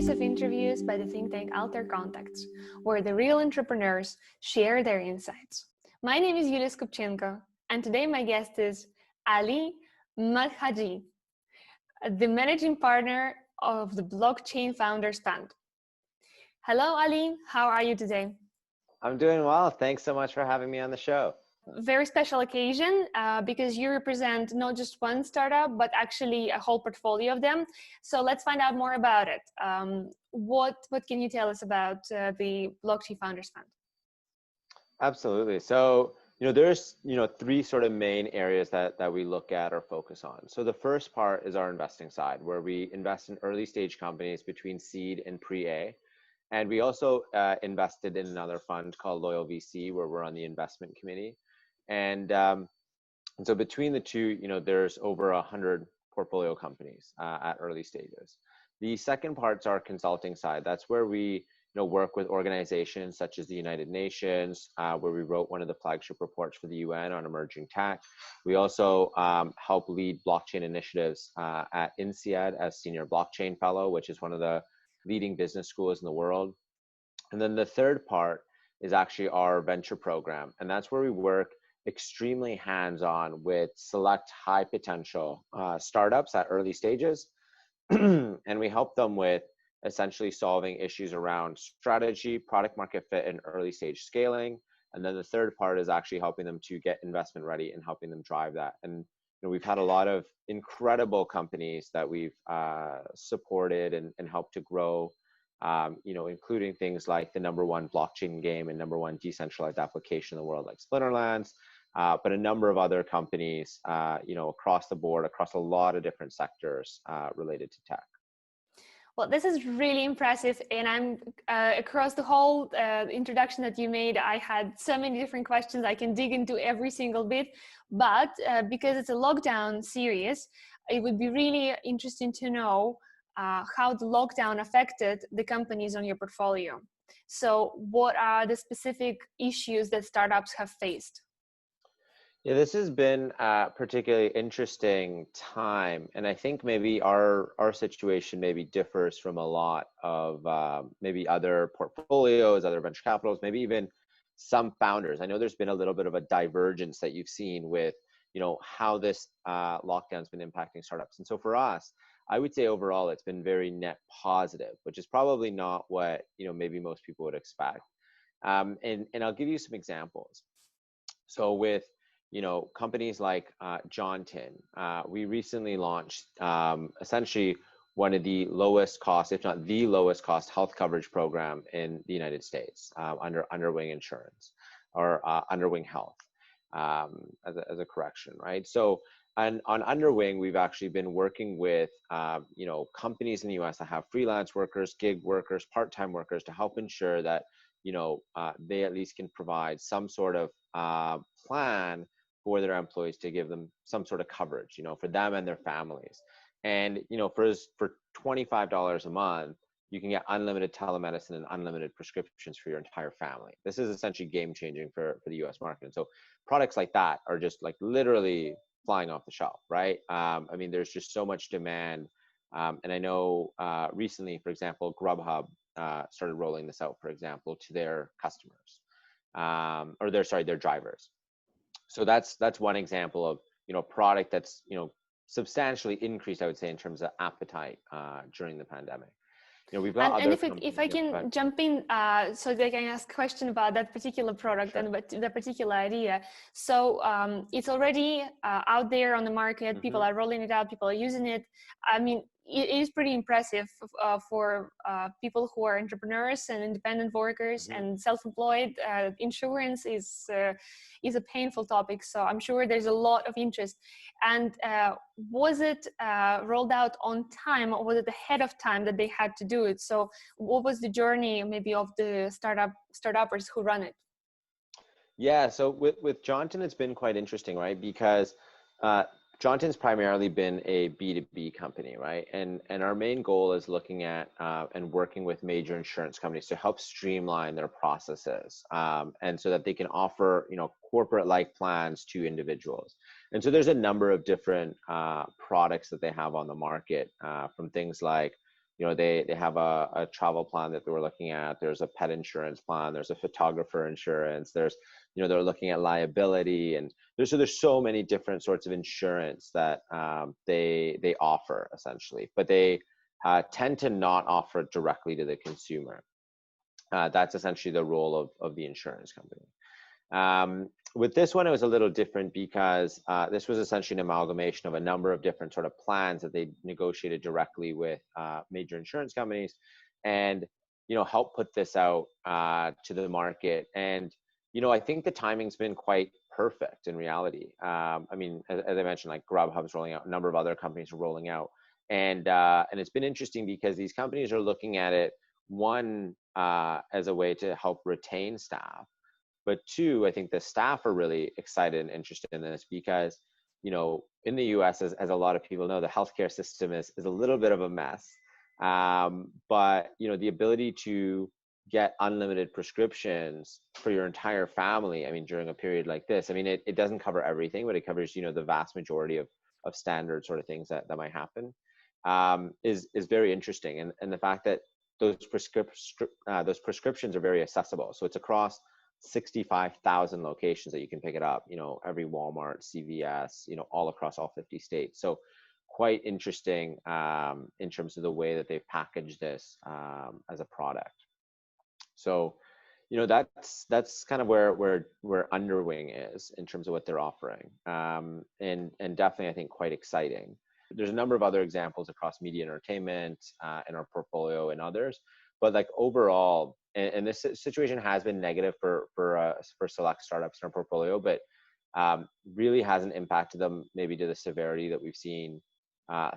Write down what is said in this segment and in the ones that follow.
series of interviews by the think tank AlterContacts, where the real entrepreneurs share their insights. My name is Yulia Skupchenko, and today my guest is Aly Madhavji, the managing partner of the Blockchain Founders Fund. Hello, Aly. How are you today? I'm doing well. Thanks so much for having me on the show. Very special occasion because you represent not just one startup, but actually a whole portfolio of them. So let's find out more about it. What can you tell us about the Blockchain Founders Fund? Absolutely. So, there's, three sort of main areas that we look at or focus on. So the first part is our investing side, where we invest in early stage companies between seed and pre-A. And we also invested in another fund called Loyal VC, where we're on the investment committee. And so between the two, there's over 100 portfolio companies at early stages. The second part's our consulting side. That's where we work with organizations such as the United Nations, where we wrote one of the flagship reports for the UN on emerging tech. We also help lead blockchain initiatives at INSEAD as senior blockchain fellow, which is one of the leading business schools in the world. And then the third part is actually our venture program. And that's where we work extremely hands-on with select high potential startups at early stages. And we help them with essentially solving issues around strategy, product market fit, and early stage scaling. And then the third part is actually helping them to get investment ready and helping them drive that. And we've had a lot of incredible companies that we've supported and helped to grow, including things like the #1 blockchain game and #1 decentralized application in the world, like Splinterlands, but a number of other companies, across the board, across a lot of different sectors related to tech. Well, this is really impressive, and I'm across the whole introduction that you made, I had so many different questions. I can dig into every single bit, but because it's a lockdown series, it would be really interesting to know how the lockdown affected the companies on your portfolio. So what are the specific issues that startups have faced? Yeah, this has been a particularly interesting time, and I think maybe our situation maybe differs from a lot of maybe other portfolios, other venture capitals, maybe even some founders. I know there's been a little bit of a divergence that you've seen with how this lockdown's been impacting startups. And so for us, I would say overall it's been very net positive, which is probably not what maybe most people would expect. And I'll give you some examples. So with companies like Johnton, we recently launched essentially one of the lowest cost, if not the lowest cost, health coverage program in the United States under Underwing Insurance or Underwing Health as a correction, right? So on Underwing, we've actually been working with companies in the US that have freelance workers, gig workers, part-time workers to help ensure that they at least can provide some sort of plan for their employees to give them some sort of coverage, for them and their families. And, for $25 a month, you can get unlimited telemedicine and unlimited prescriptions for your entire family. This is essentially game changing for the US market. And so products like that are just like literally flying off the shelf, right? There's just so much demand. And I know recently, for example, Grubhub started rolling this out, for example, to their customers or their drivers. So that's one example of product that's substantially increased, I would say, in terms of appetite during the pandemic. We've got and if I can jump in, so that I can ask a question about that particular product. Sure. And that particular idea. So it's already out there on the market. Mm-hmm. People are rolling it out. People are using it. It is pretty impressive for people who are entrepreneurs and independent workers. Mm-hmm. And self-employed. Insurance is a painful topic, so I'm sure there's a lot of interest. And was it rolled out on time, or was it ahead of time that they had to do it? So what was the journey maybe of the startuppers who run it? Yeah, so with Johnton, it's been quite interesting, right? Because Johnton's primarily been a B2B company, right? And our main goal is looking at and working with major insurance companies to help streamline their processes, and so that they can offer, corporate-like plans to individuals. And so there's a number of different products that they have on the market, from things like they have a travel plan that they were looking at. There's a pet insurance plan. There's a photographer insurance. There's, they're looking at liability, and there's so many different sorts of insurance that they offer essentially, but they tend to not offer it directly to the consumer. That's essentially the role of the insurance company. With this one, it was a little different because this was essentially an amalgamation of a number of different sort of plans that they negotiated directly with major insurance companies, and help put this out to the market. And I think the timing's been quite perfect in reality. I mean, as I mentioned, like Grubhub's rolling out, a number of other companies are rolling out, and it's been interesting because these companies are looking at it, one, as a way to help retain staff. But two, I think the staff are really excited and interested in this because, in the US, as a lot of people know, the healthcare system is a little bit of a mess. But, the ability to get unlimited prescriptions for your entire family, I mean, during a period like this, I mean, it doesn't cover everything, but it covers, the vast majority of standard sort of things that might happen, is very interesting. And the fact that those prescriptions are very accessible. So it's across 65,000 locations that you can pick it up, every Walmart, CVS, all across all 50 states. So quite interesting in terms of the way that they've packaged this as a product. So, that's kind of where Underwing is in terms of what they're offering. And definitely, I think, quite exciting. There's a number of other examples across media and entertainment in our portfolio and others, but like overall, and this situation has been negative for select startups in our portfolio, but really hasn't impacted them maybe to the severity that we've seen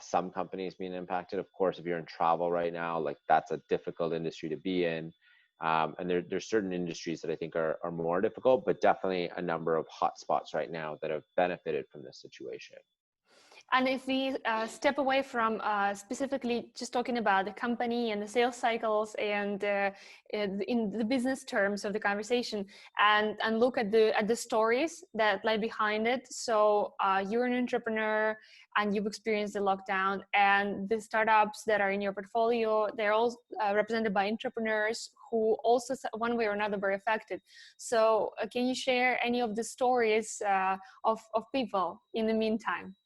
some companies being impacted. Of course, if you're in travel right now, like that's a difficult industry to be in. And there's certain industries that I think are more difficult, but definitely a number of hotspots right now that have benefited from this situation. And if we step away from specifically just talking about the company and the sales cycles and in the business terms of the conversation, and look at the stories that lie behind it. So you're an entrepreneur and you've experienced the lockdown, and the startups that are in your portfolio, they're all represented by entrepreneurs who also one way or another were affected. So can you share any of the stories of people in the meantime?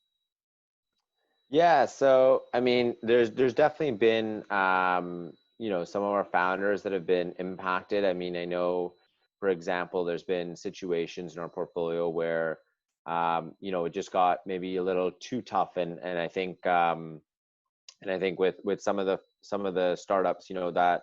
Yeah, so I mean, there's definitely been some of our founders that have been impacted. I mean, I know, for example, there's been situations in our portfolio where it just got maybe a little too tough, and I think with some of the startups, that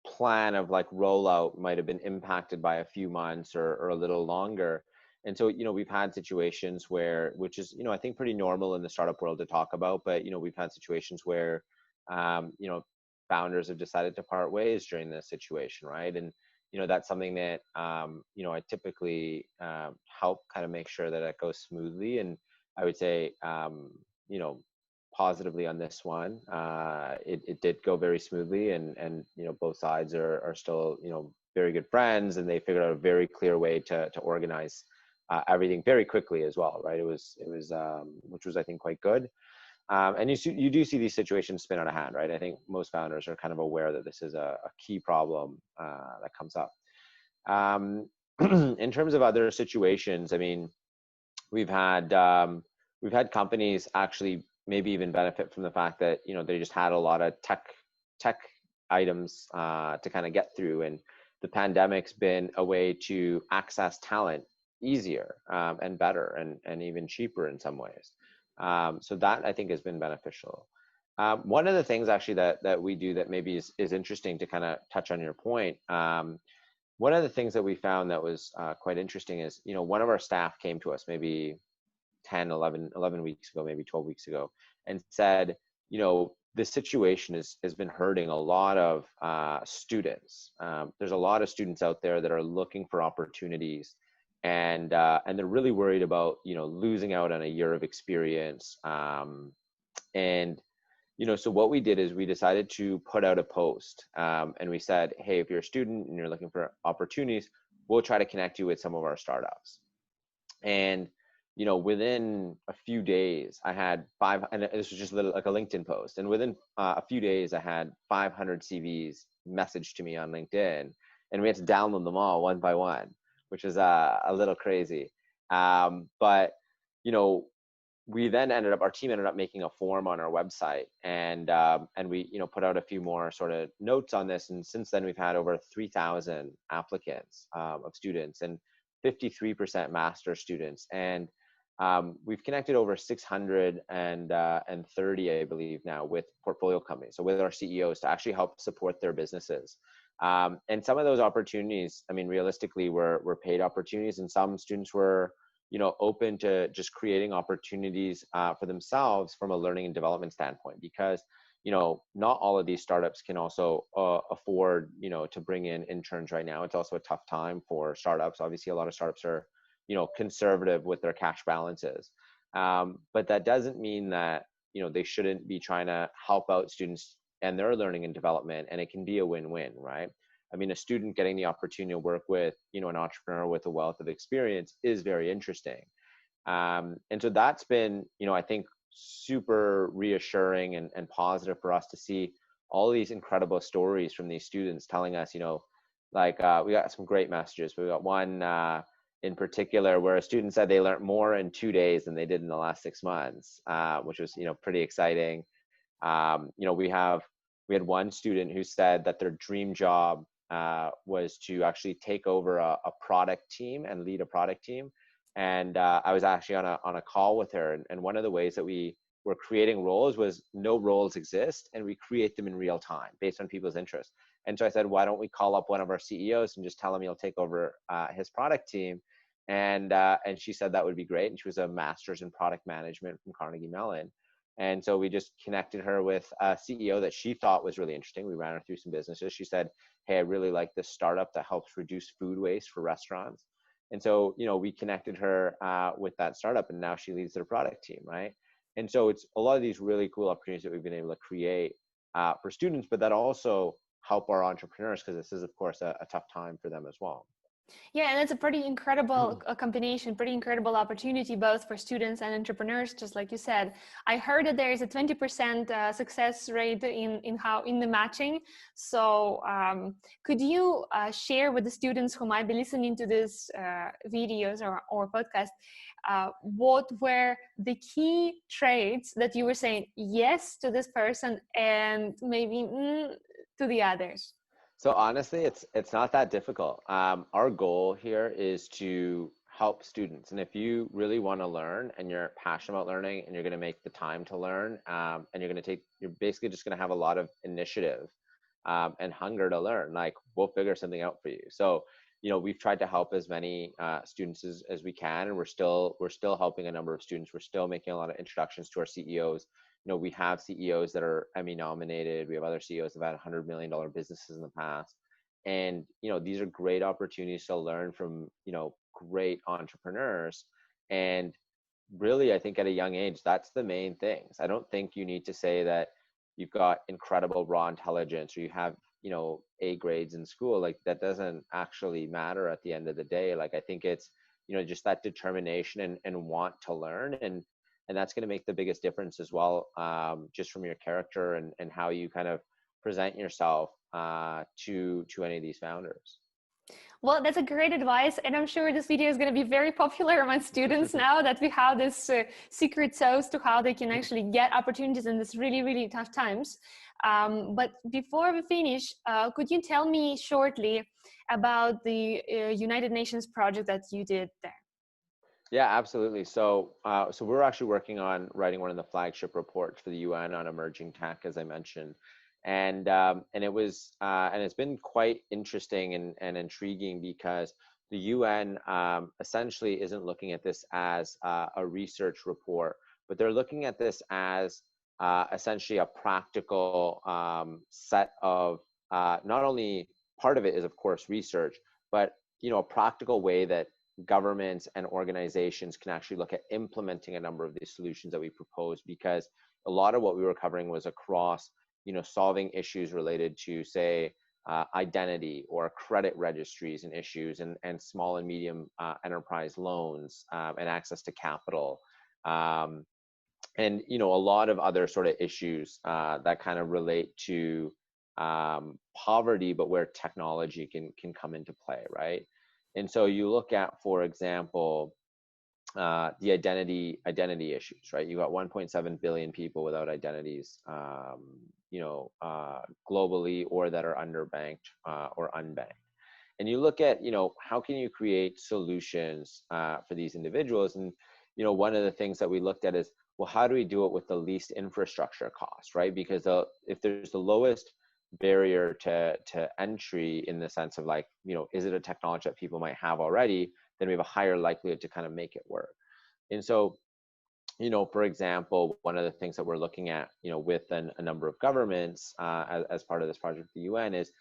plan of like rollout might have been impacted by a few months or a little longer. And so, we've had situations where, which is, I think pretty normal in the startup world to talk about, but, we've had situations where, founders have decided to part ways during this situation, right? And, that's something that, I typically help kind of make sure that it goes smoothly. And I would say, positively on this one, it did go very smoothly, and both sides are still, very good friends, and they figured out a very clear way to organize everything very quickly as well, right? It was which was, I think, quite good. And you do see these situations spin out of hand, right? I think most founders are kind of aware that this is a key problem that comes up. In terms of other situations, I mean, we've had companies actually maybe even benefit from the fact that they just had a lot of tech items to kind of get through, and the pandemic's been a way to access talent easier and better and even cheaper in some ways. So that, I think, has been beneficial. One of the things actually that we do that maybe is interesting to kind of touch on your point. One of the things that we found that was quite interesting is, one of our staff came to us maybe 10, 11 weeks ago, maybe 12 weeks ago, and said, this situation has been hurting a lot of students. There's a lot of students out there that are looking for opportunities, and they're really worried about losing out on a year of experience. And so what we did is we decided to put out a post, and we said, hey, if you're a student and you're looking for opportunities, we'll try to connect you with some of our startups. And within a few days, I had and this was just like a LinkedIn post. And within a few days, I had 500 CVs messaged to me on LinkedIn, and we had to download them all one by one, which is a little crazy. But, we then our team ended up making a form on our website, and we, put out a few more sort of notes on this. And since then, we've had over 3,000 applicants of students, and 53% master students. And we've connected over 630, I believe now, with portfolio companies. So with our CEOs to actually help support their businesses. And some of those opportunities, I mean, realistically, were paid opportunities, and some students were, open to just creating opportunities for themselves from a learning and development standpoint, because, not all of these startups can also afford, to bring in interns right now. It's also a tough time for startups. Obviously, a lot of startups are, conservative with their cash balances. But that doesn't mean that, they shouldn't be trying to help out students and their learning and development, and it can be a win-win, right? I mean, a student getting the opportunity to work with, an entrepreneur with a wealth of experience is very interesting. And so that's been, I think, super reassuring and positive for us to see all these incredible stories from these students telling us, like we got some great messages. We got one in particular where a student said they learned more in 2 days than they did in the last 6 months, which was, pretty exciting. We had one student who said that their dream job was to actually take over a product team and lead a product team. And I was actually on a call with her, and one of the ways that we were creating roles was no roles exist, and we create them in real time based on people's interests. And so I said, why don't we call up one of our CEOs and just tell him he'll take over his product team? And she said that would be great. And she was a master's in product management from Carnegie Mellon. And so we just connected her with a CEO that she thought was really interesting. We ran her through some businesses. She said, hey, I really like this startup that helps reduce food waste for restaurants. And so, we connected her with that startup, and now she leads their product team, right? And so it's a lot of these really cool opportunities that we've been able to create for students, but that also help our entrepreneurs, because this is, of course, a tough time for them as well. Yeah, and it's a pretty incredible combination, pretty incredible opportunity, both for students and entrepreneurs, just like you said. I heard that there is a 20% success rate in the matching. So could you share with the students who might be listening to these videos or podcast, what were the key traits that you were saying yes to this person and maybe to the others? So honestly, it's not that difficult. Our goal here is to help students. And if you really want to learn and you're passionate about learning and you're going to make the time to learn, and you're basically just going to have a lot of initiative and hunger to learn, like, we'll figure something out for you. So, we've tried to help as many students as we can, and we're still helping a number of students. We're still making a lot of introductions to our CEOs. We have CEOs that are Emmy nominated. We have other CEOs that have had $100 million businesses in the past. And, these are great opportunities to learn from, great entrepreneurs. And really, I think at a young age, that's the main things. I don't think you need to say that you've got incredible raw intelligence or you have, A grades in school. Like, that doesn't actually matter at the end of the day. Like, I think it's, just that determination and want to learn. And that's going to make the biggest difference as well, just from your character and how you kind of present yourself to any of these founders. Well, that's a great advice. And I'm sure this video is going to be very popular among students now that we have this secret sauce to how they can actually get opportunities in this really, really tough times. But before we finish, could you tell me shortly about the United Nations project that you did there? Yeah, absolutely. So we're actually working on writing one of the flagship reports for the UN on emerging tech, as I mentioned, and it was and it's been quite interesting and intriguing, because the UN essentially isn't looking at this as a research report, but they're looking at this as essentially a practical set of not only part of it is, of course, research, but a practical way that governments and organizations can actually look at implementing a number of these solutions that we propose, because a lot of what we were covering was across, solving issues related to, say, identity or credit registries and issues, and small and medium enterprise loans, and access to capital, and a lot of other sort of issues that kind of relate to poverty, but where technology can come into play, right? And so you look at, for example, the identity issues, right? You got 1.7 billion people without identities, globally, or that are underbanked or unbanked. And you look at, how can you create solutions for these individuals? And one of the things that we looked at is, well, how do we do it with the least infrastructure cost, right? Because if there's the lowest barrier to entry, in the sense of like, is it a technology that people might have already, then we have a higher likelihood to kind of make it work. And so, for example, one of the things that we're looking at, with a number of governments as part of this project at the UN is,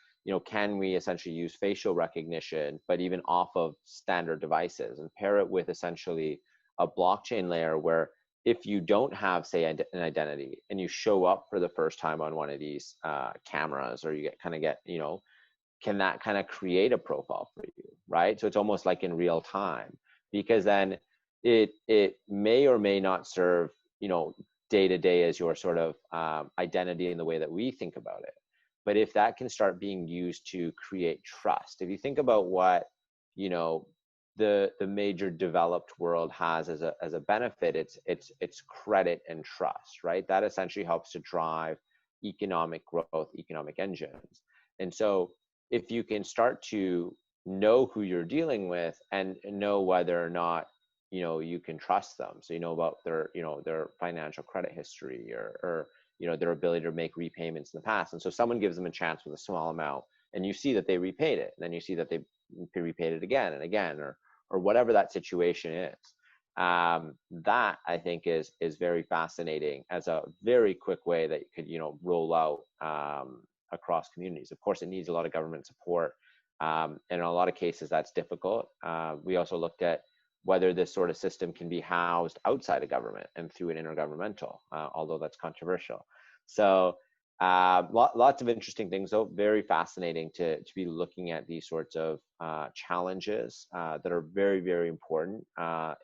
can we essentially use facial recognition, but even off of standard devices, and pair it with essentially a blockchain layer where if you don't have, say, an identity, and you show up for the first time on one of these cameras, or you get, can that kind of create a profile for you, right? So it's almost like in real time, because then it may or may not serve, day to day as your sort of identity in the way that we think about it. But if that can start being used to create trust, if you think about what, the major developed world has as a benefit, it's credit and trust, right? That essentially helps to drive economic growth, economic engines. And so if you can start to know who you're dealing with and know whether or not, you can trust them, so about their financial credit history, or their ability to make repayments in the past. And so someone gives them a chance with a small amount, and you see that they repaid it, and then you see that they repaid it again and again, or whatever that situation is. That, I think, is very fascinating as a very quick way that you could roll out across communities. Of course, it needs a lot of government support, and in a lot of cases that's difficult. We also looked at whether this sort of system can be housed outside of government and through an intergovernmental, although that's controversial. So lots of interesting things, though. Very fascinating to be looking at these sorts of challenges that are very, very important.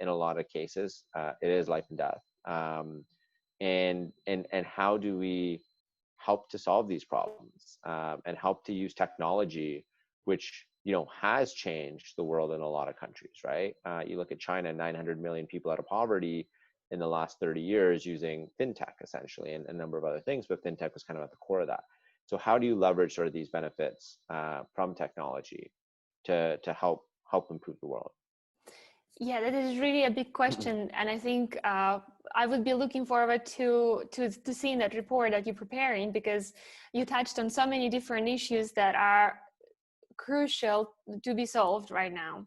In a lot of cases, it is life and death. And how do we help to solve these problems, and help to use technology, which has changed the world in a lot of countries, right? You look at China, 900 million people out of poverty in the last 30 years using fintech, essentially, and a number of other things, but fintech was kind of at the core of that. So how do you leverage sort of these benefits from technology to help improve the world? Yeah, that is really a big question, and I think I would be looking forward to seeing that report that you're preparing, because you touched on so many different issues that are crucial to be solved right now.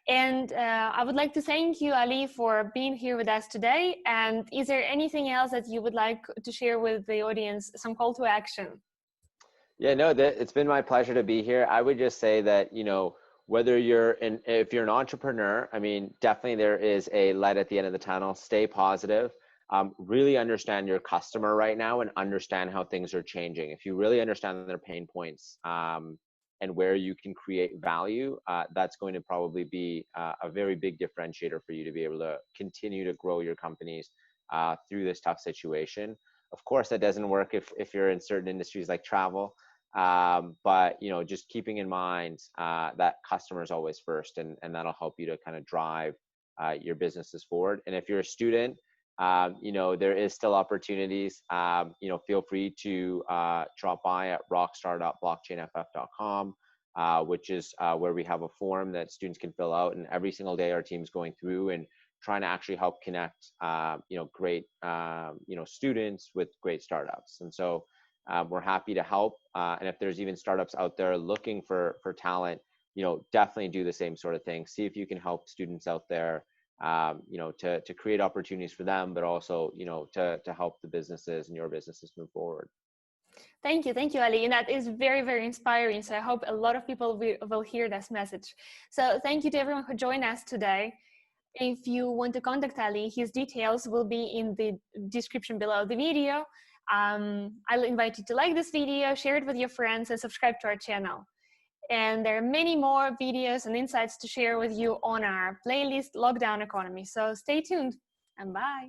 And I would like to thank you, Aly, for being here with us today. And is there anything else that you would like to share with the audience, some call to action? Yeah, no, it's been my pleasure to be here. I would just say that, whether if you're an entrepreneur, I mean, definitely there is a light at the end of the tunnel. Stay positive. Really understand your customer right now and understand how things are changing. If you really understand their pain points, and where you can create value, that's going to probably be a very big differentiator for you to be able to continue to grow your companies through this tough situation. Of course, that doesn't work if you're in certain industries like travel, but just keeping in mind that customer is always first, and that'll help you to kind of drive your businesses forward. And if you're a student, there is still opportunities. Feel free to drop by at rockstar.blockchainff.com, which is where we have a form that students can fill out. And every single day, our team's going through and trying to actually help connect, great, students with great startups. And so we're happy to help. And if there's even startups out there looking for talent, definitely do the same sort of thing. See if you can help students out there, to create opportunities for them, but also, to help the businesses and your businesses move forward. Thank you, Aly. And that is very, very inspiring. So I hope a lot of people will hear this message. So thank you to everyone who joined us today. If you want to contact Aly, his details will be in the description below the video. I'll invite you to like this video, share it with your friends, and subscribe to our channel. And there are many more videos and insights to share with you on our playlist, Lockdown Economy. So stay tuned and bye.